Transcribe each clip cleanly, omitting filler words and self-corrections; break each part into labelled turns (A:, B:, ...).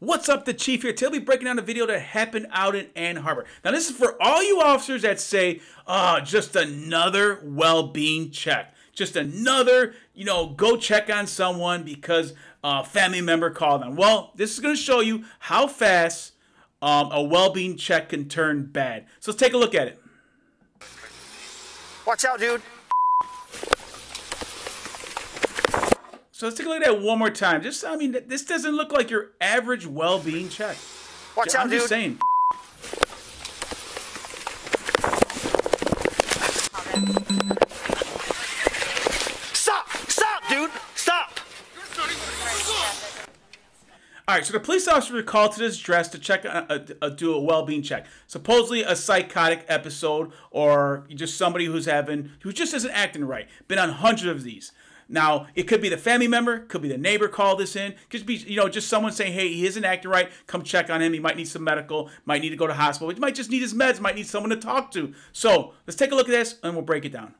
A: What's up, the Chief here. Today I'll be breaking down a video that happened out in Ann Arbor. Now this is for all you officers that say, just another well-being check. Just another, go check on someone because a family member called them. Well, this is going to show you how fast a well-being check can turn bad. So let's take a look at it.
B: Watch out, dude.
A: So let's take a look at that one more time. This doesn't look like your average well-being check.
B: Watch out, dude.
A: I'm just saying.
B: Stop, dude. Stop.
A: All right, so the police officer was called to this address to check, do a well-being check. Supposedly a psychotic episode, or just somebody who just isn't acting right. Been on hundreds of these. Now, it could be the family member, could be the neighbor called this in, could be, just someone saying, hey, he isn't acting right, come check on him, he might need some medical, might need to go to hospital, he might just need his meds, might need someone to talk to. So, let's take a look at this, and we'll break it down.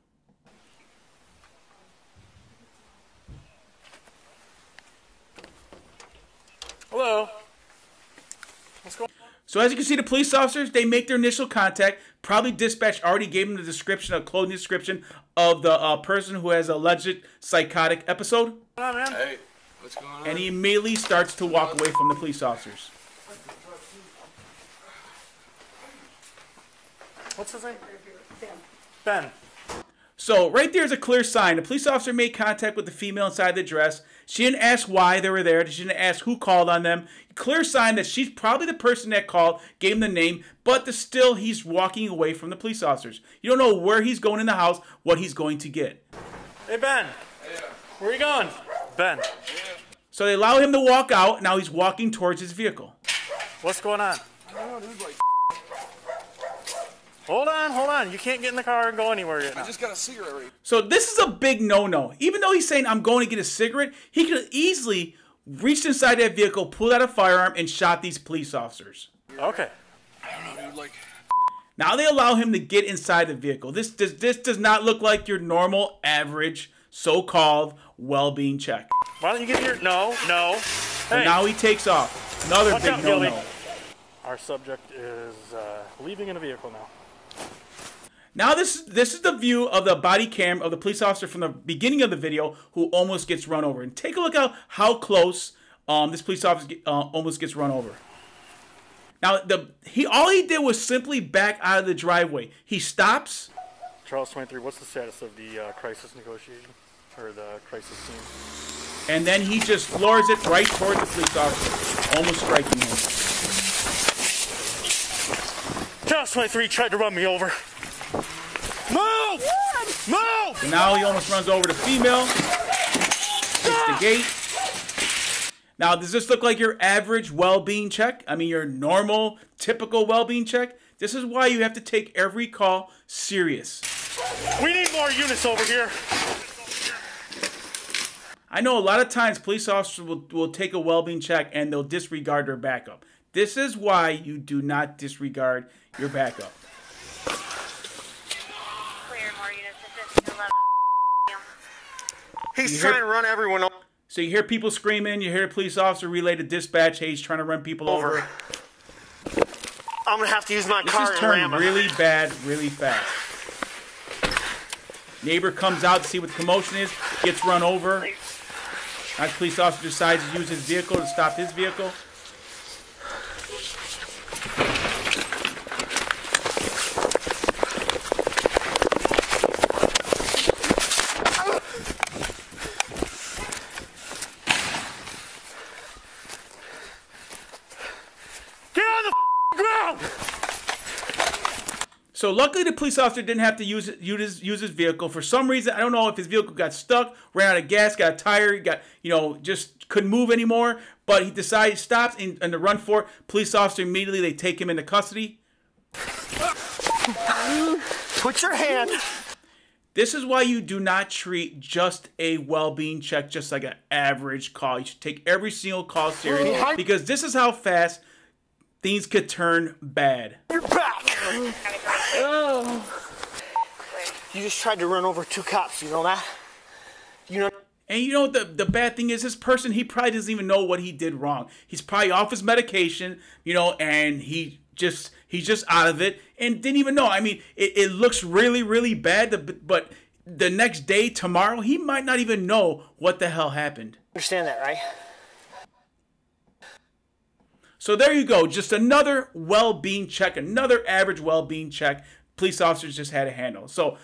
B: Hello. What's going on?
A: So as you can see, the police officers, they make their initial contact. Probably dispatch already gave them the description, a clothing description of the person who has alleged psychotic episode.
B: What's going on, man?
C: Hey, what's going on?
A: And he immediately starts to walk away from the police officers.
B: What's his name? Ben.
A: So right there is a clear sign. The police officer made contact with the female inside the dress. She didn't ask why they were there. She didn't ask who called on them. Clear sign that she's probably the person that called, gave him the name, but still he's walking away from the police officers. You don't know where he's going in the house, what he's going to get.
B: Hey, Ben.
C: Yeah.
B: Where are you going? Ben.
C: Yeah.
A: So they allow him to walk out. Now he's walking towards his vehicle.
B: What's going on?
C: I don't know, dude. Like,
B: Hold on. You can't get in the car and go anywhere yet.
C: I just got a cigarette right.
A: So this is a big no-no. Even though he's saying, I'm going to get a cigarette, he could have easily reached inside that vehicle, pulled out a firearm, and shot these police officers.
B: Okay.
C: I don't know, dude. Like,
A: Now they allow him to get inside the vehicle. This does not look like your normal, average, so-called well-being check.
B: Why don't you get your... No.
A: And
B: Hey.
A: now he takes off. Another
B: Watch
A: big
B: out, Gilly.
A: no-no.
B: Our subject is leaving in a vehicle now.
A: Now this is the view of the body cam of the police officer from the beginning of the video who almost gets run over. And take a look at how close this police officer almost gets run over. Now all he did was simply back out of the driveway. He stops.
B: Charles 23, what's the status of the crisis negotiation? Or the crisis team?
A: And then he just floors it right toward the police officer, almost striking him.
B: Charles 23 tried to run me over. Move! Move!
A: And now he almost runs over the female. Hits the gate. Now, does this look like your average well-being check? I mean, your normal, typical well-being check? This is why you have to take every call serious.
B: We need more units over here.
A: I know a lot of times police officers will take a well-being check and they'll disregard their backup. This is why you do not disregard your backup.
B: He's trying to run everyone over.
A: So you hear people screaming, you hear a police officer relay to dispatch, hey, he's trying to run people over.
B: I'm going to have to use my car
A: This is
B: and ram
A: turned
B: him.
A: really bad, really fast. Neighbor comes out to see what the commotion is, gets run over. Now the police officer decides to use his vehicle to stop his vehicle. So luckily the police officer didn't have to use his vehicle. For some reason, I don't know if his vehicle got stuck, ran out of gas, got a tire, just couldn't move anymore. But he decided, stops and to run for it. Police officer immediately, they take him into custody.
B: Put your hand.
A: This is why you do not treat just a well-being check just like an average call. You should take every single call seriously because this is how fast things could turn bad.
B: You're back. Oh. You just tried to run over 2 cops, you know that? You know.
A: And you know the bad thing is this person, he probably doesn't even know what he did wrong. He's probably off his medication, and he's just out of it and didn't even know. I mean, it looks really, really bad, but the next day, tomorrow, he might not even know what the hell happened.
D: Understand that, right?
A: So there you go. Just another well-being check, another average well-being check police officers just had to handle. So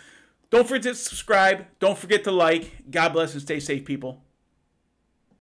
A: don't forget to subscribe. Don't forget to like. God bless and stay safe, people.